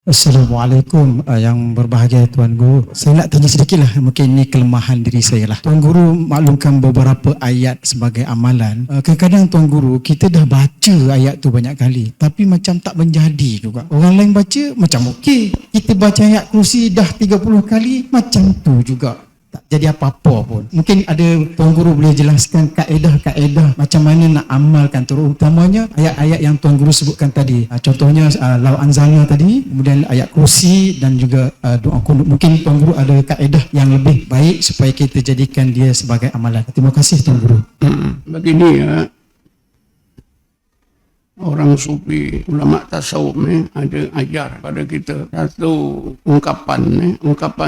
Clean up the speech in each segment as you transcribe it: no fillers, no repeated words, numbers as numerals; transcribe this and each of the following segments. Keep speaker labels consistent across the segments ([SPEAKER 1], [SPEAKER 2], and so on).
[SPEAKER 1] Assalamualaikum yang berbahagia Tuan Guru. Saya nak tanya sedikit lah, mungkin ini kelemahan diri saya lah. Tuan Guru maklumkan beberapa ayat sebagai amalan. Kadang-kadang Tuan Guru, kita dah baca ayat tu banyak kali, tapi macam tak menjadi juga. Orang lain baca macam okey. Kita baca ayat kursi dah 30 kali, macam tu juga. Tak jadi apa-apa pun. Mungkin ada Tuan Guru boleh jelaskan kaedah-kaedah macam mana nak amalkan, terutamanya ayat-ayat yang Tuan Guru sebutkan tadi. Contohnya Lau Anzalna tadi, kemudian ayat kursi dan juga doa kunut. Mungkin Tuan Guru ada kaedah yang lebih baik supaya kita jadikan dia sebagai amalan. Terima kasih Tuan Guru.
[SPEAKER 2] Begini ya, orang sufi, ulama tasawuf ni ada ajar pada kita satu ungkapan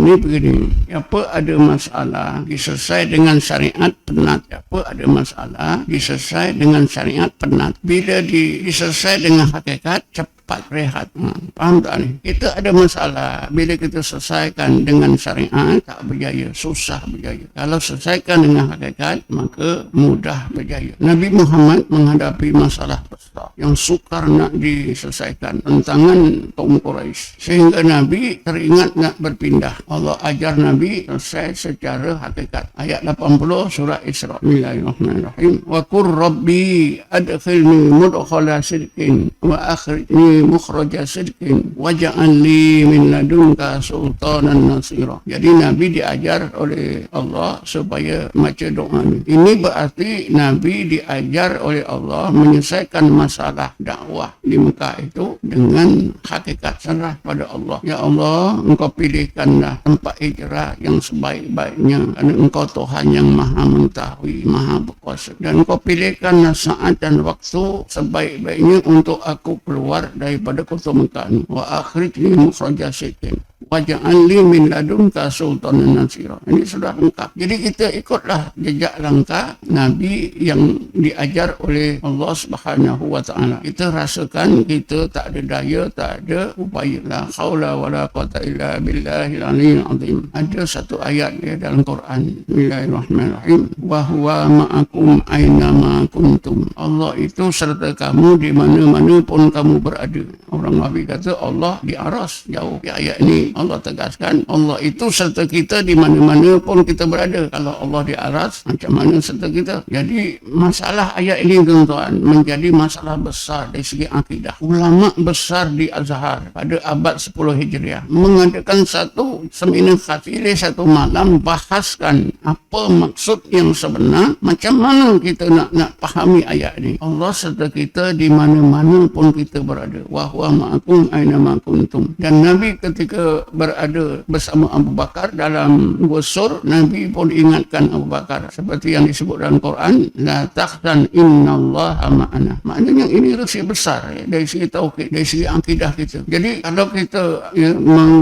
[SPEAKER 2] ni begini: apa ada masalah diselesai dengan syariat penat, apa ada masalah diselesai dengan syariat penat, bila diselesai dengan hakikat cepat rehat. Faham tak ni? Kita ada masalah, bila kita selesaikan dengan syariat tak berjaya, susah berjaya. Kalau selesaikan dengan hakikat maka mudah berjaya. Nabi Muhammad menghadapi masalah besar yang sukar nak diselesaikan, tentangan kaum Quraisy, sehingga Nabi teringat nak berpindah. Allah ajar Nabi selesai secara hakikat. Ayat 80 surah Isra. Bismillahirrahmanirrahim. Wa qur rabbi adkhilni mudkhala sidqin wa akhrijni mukhraja sidqin waj'al li min ladunka sultanan nasira. Jadi Nabi diajar oleh Allah supaya baca doa ini. Ini berarti Nabi diajar oleh Allah menyelesaikan masalah dakwah di Mekah itu dengan hakikat, serah pada Allah. Ya Allah, Engkau pilihkanlah tempat hijrah yang sebaik-baiknya, kerana Engkau Tuhan yang maha mengetahui, maha berkuasa, dan Engkau pilihkanlah saat dan waktu sebaik-baiknya untuk aku keluar daripada kota Mekah ini. Wa akhrijni mukhraja sidqin waj'al li min ladunka sultanan nasira. Ini sudah lengkap. Jadi kita ikutlah jejak langkah Nabi yang diajar oleh Allah Subhanahu wa taala. Kita rasakan kita tak ada daya, tak ada upaya. La haula wala quwata illa billahil aliyyil azim. Ada satu ayat dia dalam Quran. Bismillahirrahmanirrahim. Wa huwa ma'akum aina ma kuntum. Allah itu serta kamu di mana-mana pun kamu berada. Orang Nabi kata Allah di aras, jauh. Di ayat ini Allah tegaskan Allah itu serta kita di mana-mana pun kita berada. Kalau Allah di aras, macam mana serta kita? Jadi masalah ayat ini tuan-tuan menjadi masalah besar dari segi akidah. Ulama besar di Azhar pada abad 10 Hijriah mengadakan satu seminar khafili, satu malam, bahaskan apa maksud yang sebenar, macam mana kita nak fahami ayat ini. Allah serta kita di mana-mana pun kita berada. Wa huwa ma'akum aina ma kuntum. Dan Nabi ketika berada bersama Abu Bakar dalam gusur, Nabi pun ingatkan Abu Bakar seperti yang disebut dalam Quran, la takhzan innallaha ma'ana. Maknanya ini resi besar dari segi tauhid, dari segi akidah kita. Jadi kalau kita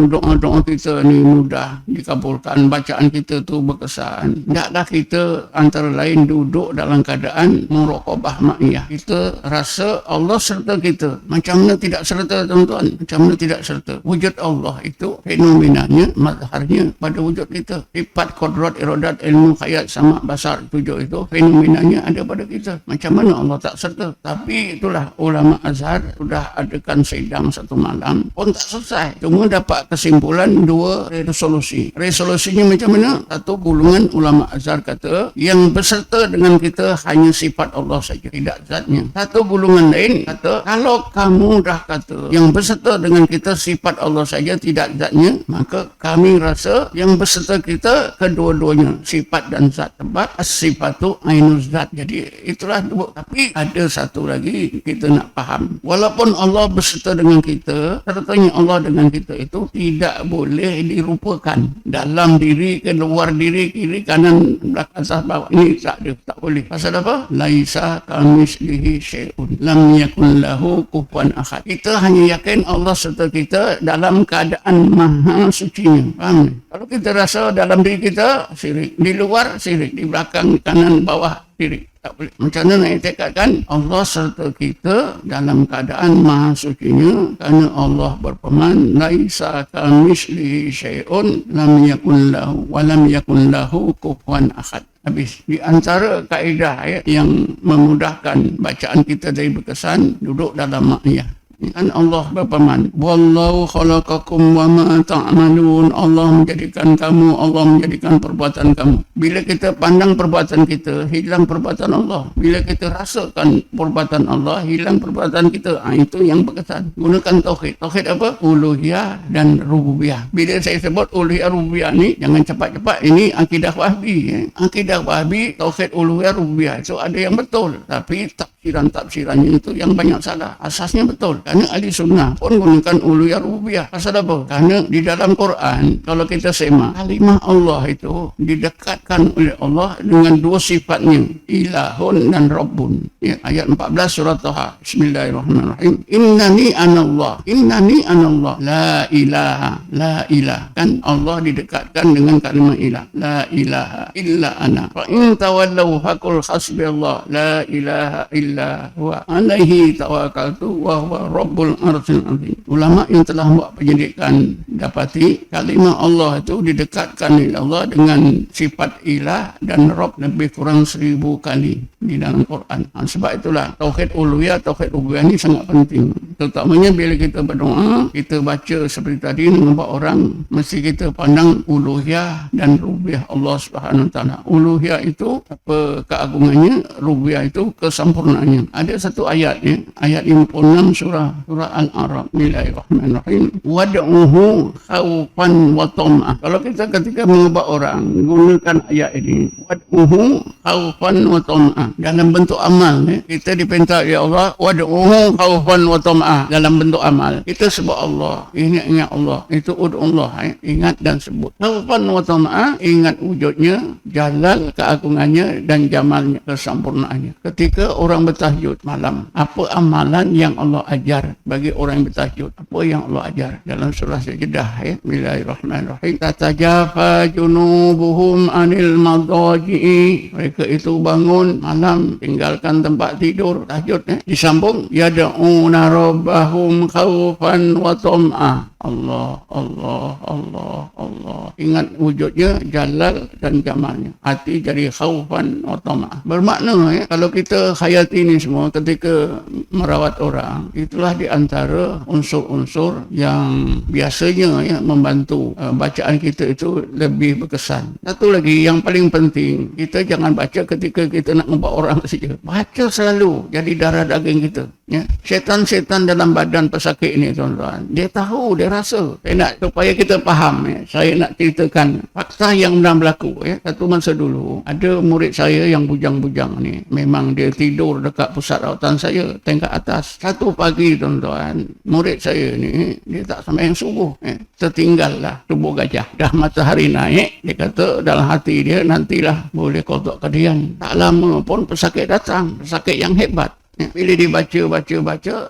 [SPEAKER 2] doa-doa kita ni mudah dikabulkan, bacaan kita tu berkesan, taklah kita antara lain duduk dalam keadaan muraqabah ma'iyah. Kita rasa Allah serta kita. Macam mana tidak serta tuan-tuan? Macam mana tidak serta? Wujud Allah itu fenomenanya, mazharnya pada wujud kita. Sifat kodrat, iradat, ilmu, khayat, sama, basar, tujuh itu fenomenanya ada pada kita. Macam mana Allah tak serta? Tapi itulah ulama Azhar sudah adakan sidang satu malam pun tak selesai. Cuma dapat kesimpulan dua resolusi. Resolusinya macam mana? Satu golongan ulama Azhar kata yang berserta dengan kita hanya sifat Allah saja, tidak zatnya. Satu golongan lain kata kalau kamu dah kata yang berserta dengan kita sifat Allah saja, tidak zatnya, maka kami rasa yang berserta kita kedua-duanya sifat dan zat. Sebab as-sifatu ainuz zat. Jadi itulah dua. Tapi ada satu lagi kita nak faham. Walaupun Allah berserta dengan kita, sertanya Allah dengan kita itu tidak boleh dirupakan. Dalam diri, ke luar diri, kiri, kanan, belakang, atas, bawah. Ini tak ada. Tak boleh. Pasal apa? Laisa kamislihi syai'un. Lam yakun lahu kufuwan ahad. Kita hanya yakin Allah serta kita dalam keadaan maha sucinya. Faham? Kalau kita rasa dalam diri kita syirik, di luar syirik, di belakang, kanan, bawah syirik, tak boleh. Macam mana nak itikadkan Allah serta kita dalam keadaan maha sucinya? Kerana Allah berfirman, laisa kamislihi syai'un lam yakun lahu wa lam yakun lahu kufuwan ahad. Habis. Di antara kaedah yang memudahkan bacaan kita dari berkesan, duduk dalam ma'iyah. Kan Allah berfirman, wallahu khalaqakum wa ma ta'malun. Allah menjadikan kamu, Allah menjadikan perbuatan kamu. Bila kita pandang perbuatan kita, hilang perbuatan Allah. Bila kita rasakan perbuatan Allah, hilang perbuatan kita. Itu yang berkesan. Gunakan tauhid. Tauhid apa? Uluhiyah dan rububiyah. Bila saya sebut uluhiyah rububiyah ni, jangan cepat-cepat, ini akidah Wahhabi. Akidah Wahhabi, tauhid uluhiyah rububiyah. So ada yang betul, tapi tafsirannya itu yang banyak salah. Asasnya betul. Kerana ahli sunnah pun gunakan uluhiyah rububiyah. Pasal apa? Kerana di dalam Quran, kalau kita semak, kalimah Allah itu didekatkan oleh Allah dengan dua sifatnya, ilahun dan rabbun. Ya, ayat 14 surah Taha. Bismillahirrahmanirrahim. Innani anallah. Innani anallah. La ilaha. La ilah. Kan Allah didekatkan dengan kalimah ilah. La ilaha illa ana. Fa in tawallaw faqul hasbiyallah. La ilaha illa huwa. Alaihi tawakkaltu wa huwa rabbul arsyil azim. Ulama yang telah buat penyidikan dapati kalimah Allah itu didekatkan oleh Allah dengan sifat ilah dan Rabb lebih kurang 1000 kali di dalam Quran. Sebab itulah tauhid uluhiyah, tauhid rububiyah ini sangat penting. Terutamanya bila kita berdoa, kita baca seperti tadi nampak orang, mesti kita pandang uluhiyah dan rububiyah Allah Subhanahu Wa Taala. Uluhiyah itu apa keagungannya, rububiyah itu kesempurnaannya. Ada satu ayat ya, ayat 56 surah Al-A'raf. Bismillahirrahmanirrahim. Wad'uhu khaufan wa tam'ah. Kalau kita ketika mengubah orang gunakan ayat ini, wad'uhu khaufan wa tam'ah, dalam bentuk amal ya, kita diperintah ya Allah, wad'uhu khaufan wa tam'ah, dalam bentuk amal kita sebut Allah, ingat Allah, itu ud'ullah ya, ingat dan sebut. Khaufan wa tam'ah, ingat wujudnya, jalal keagungannya dan jamalnya, kesempurnaannya. Ketika orang bertahajud malam, apa amalan yang Allah ajar bagi orang yang bertahajud? Apa yang Allah ajar dalam surah Sajdah ya? Bismillahirrahmanirrahim. Tatajafa junubuhum anil madaji'i. Mereka itu bangun malam, tinggalkan tempat tidur, tahajud ya. Disambung, yad'una rabbahum khaufan wa tam'ah. Allah, Allah, Allah, Allah. Ingat wujudnya, jalal dan jamalnya. Hati jadi khaufan wa tam'ah. Bermakna ya, kalau kita hayati ini semua ketika merawat orang, itulah di antara unsur-unsur yang biasanya ya membantu bacaan kita itu lebih berkesan. Satu lagi yang paling penting, kita jangan baca ketika kita nak membuat orang saja. Baca selalu, jadi darah daging kita. Ya. Setan-setan dalam badan pesakit ini tuan-tuan, dia tahu, dia rasa. Saya nak supaya kita faham ya, saya nak ceritakan fakta yang benar berlaku ya. Satu masa dulu ada murid saya yang bujang-bujang ni, memang dia tidur dekat pusat rawatan saya, tingkat atas. Satu pagi tuan-tuan, murid saya ni dia tak sembahyang subuh ya. Tertinggallah tubuh gajah. Dah matahari naik, dia kata dalam hati dia, nantilah boleh kodok kedian. Tak lama pun pesakit datang, pesakit yang hebat. Ya, bila dibaca,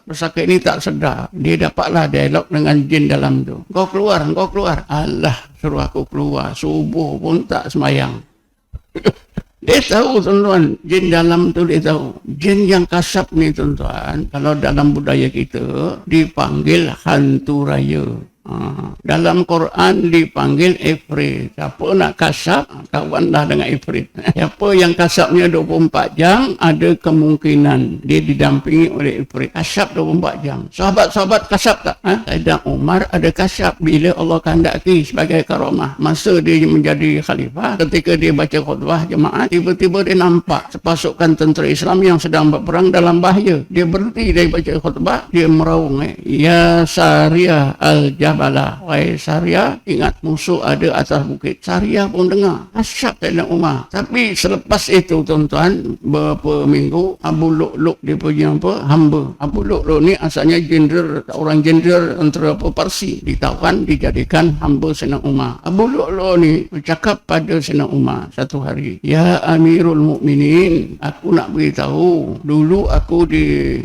[SPEAKER 2] pesakit ini tak sedar. Dia dapatlah dialog dengan jin dalam tu. Kau keluar. Allah, suruh aku keluar. Subuh pun tak semayang. Dia tahu tuan-tuan, jin dalam tu dia tahu. Jin yang kasap ni tuan-tuan, kalau dalam budaya kita dipanggil hantu raya. Dalam Quran dipanggil ifrit. Siapa nak kasap, kawanlah dengan ifrit. Siapa yang kasapnya 24 jam, ada kemungkinan dia didampingi oleh ifrit. Kasap 24 jam. Sahabat-sahabat kasap tak? Sayyidina Umar ada kasap bila Allah kehendaki sebagai karamah. Masa dia menjadi khalifah, ketika dia baca khutbah jemaat, tiba-tiba dia nampak sepasukan tentera Islam yang sedang berperang dalam bahaya. Dia berhenti dari baca khutbah, dia meraung. Ya Sariyah al-Jabalah. Wahai Sariyah, ingat musuh ada atas bukit. Sariyah pun dengar. Asyik Sayyidina Umar. Tapi selepas itu tuan-tuan, beberapa minggu, Abu Lu'lu' dia punya hamba. Abu Lu'lu' ni asalnya jenderal, orang jenderal tentera Parsi. Ditawan, dijadikan hamba Sayyidina Umar. Abu Lu'lu' ni bercakap pada Sayyidina Umar satu hari. Ya Amirul Mukminin, aku nak beritahu, dulu aku di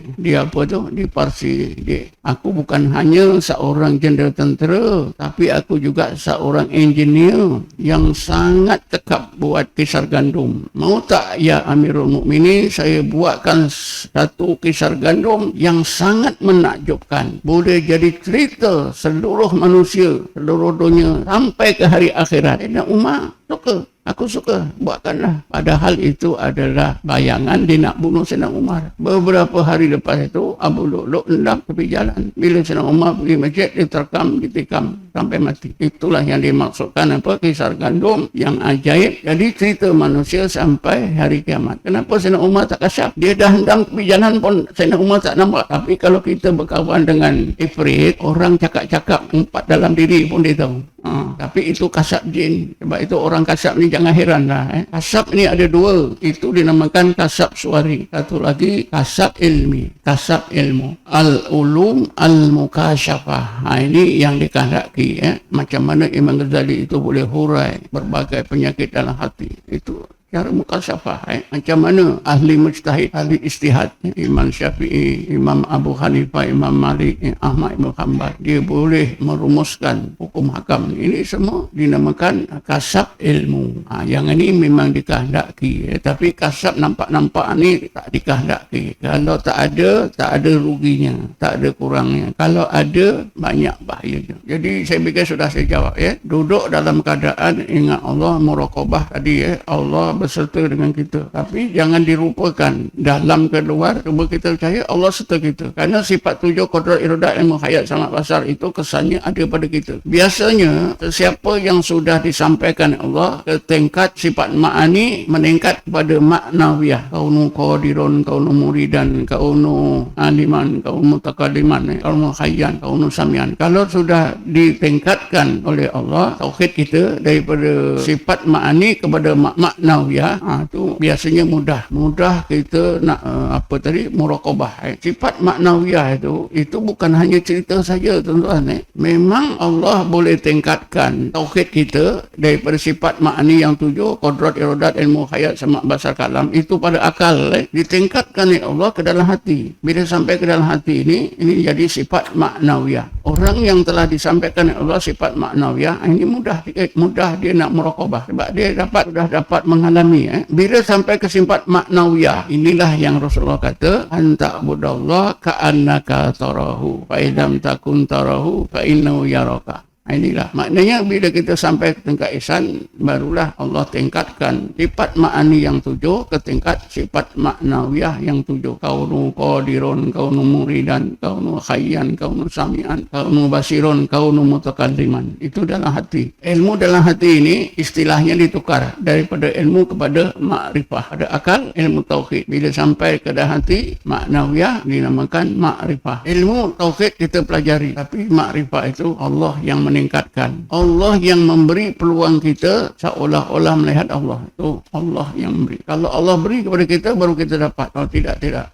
[SPEAKER 2] Parsi. Aku bukan hanya seorang jenderal tentera, tapi aku juga seorang engineer yang sangat tekap buat kisar gandum. Mau tak ya Amirul Mukminin, saya buatkan satu kisar gandum yang sangat menakjubkan. Boleh jadi cerita seluruh manusia, seluruh dunia sampai ke hari akhirat. Sayyidina Umar suka. Aku suka, buatkanlah. Padahal itu adalah bayangan dia nak bunuh Sayyidina Umar. Beberapa hari lepas itu, Abu Lu'lu' hendak tepi jalan. Bila Sayyidina Umar pergi masjid, diterkam, ditikam sampai mati. Itulah yang dimaksudkan kisar gandum yang ajaib. Jadi cerita manusia sampai hari kiamat. Kenapa Sayyidina Umar tak kasyaf? Dia dah hendak tepi jalan pun Sayyidina Umar tak nampak. Tapi kalau kita berkawan dengan Ifrit, orang cakap-cakap empat dalam diri pun dia tahu. Tapi itu kasab jin. Sebab itu orang kasab ni jangan heranlah. Kasab ni ada dua. Itu dinamakan kasab suari. Satu lagi kasab ilmi. Kasab ilmu. Al-ulum al-mukasyafah. Ini yang dikehendaki. Macam mana Imam Ghazali itu boleh hurai berbagai penyakit dalam hati. Itu cara mukasyafah. Macam mana ahli mujtahid, ahli istihad, Imam Syafi'i, Imam Abu Hanifah, Imam Malik, Ahmad bin Hanbal, dia boleh merumuskan hukum hakam. Ini semua dinamakan kasab ilmu. Yang ini memang dikehendaki. Tapi kasab nampak-nampak ni tak dikehendaki. Kalau tak ada ruginya, tak ada kurangnya. Kalau ada, banyak bahayanya. Jadi saya fikir sudah saya jawab. Duduk dalam keadaan ingat Allah, muraqabah tadi. Allah berserta dengan kita. Tapi jangan dirupakan dalam ke luar, cuba kita percaya Allah serta kita. Kerana sifat 7 qudrat iradat ilmu hayat samat basar itu kesannya ada pada kita. Biasanya siapa yang sudah disampaikan Allah ke tingkat sifat ma'ani meningkat kepada maknawiyah. Kaunu qadirun, kaunu muridan, kaunu aliman, kaunu mutakaliman, kaunu hayyan, kaunu samian. Kalau sudah ditingkatkan oleh Allah tauhid kita daripada sifat ma'ani kepada maknawiyah, itu biasanya mudah kita nak muraqabah. Sifat maknawiyah itu bukan hanya cerita saja tuan-tuan. Memang Allah boleh tingkatkan tauhid kita daripada sifat makni yang 7 qudrat iradat ilmu hayat samat basar kalam itu pada akal ditingkatkan oleh Allah ke dalam hati. Bila sampai ke dalam hati ini jadi sifat maknawiyah. Orang yang telah disampaikan oleh Allah sifat maknawiyah ini mudah dia nak muraqabah sebab dia sudah dapat mengalami. Bila sampai ke sifat maknawiyah, inilah yang Rasulullah kata, anta budallah ka'annaka tarahu fa idam takun tarahu fa innahu yaraka. Inilah maknanya bila kita sampai ke tingkat ihsan, barulah Allah tingkatkan sifat ma'ani yang 7 ke tingkat sifat maknawiyah yang 7. Kaunu qadirun, kaunu muridan, kaunu hayyan, kaunu samian, kaunu basirun, kaunu mutakalliman. Itu dalam hati. Ilmu dalam hati ini istilahnya ditukar daripada ilmu kepada makrifah. Ada akal, ilmu tauhid. Bila sampai ke dalam hati, maknawiyah dinamakan makrifah. Ilmu tauhid kita pelajari, tapi makrifah itu Allah yang meningkatkan. Allah yang memberi peluang kita seolah-olah melihat Allah. Itu Allah yang memberi. Kalau Allah beri kepada kita, baru kita dapat. Kalau tidak, tidak.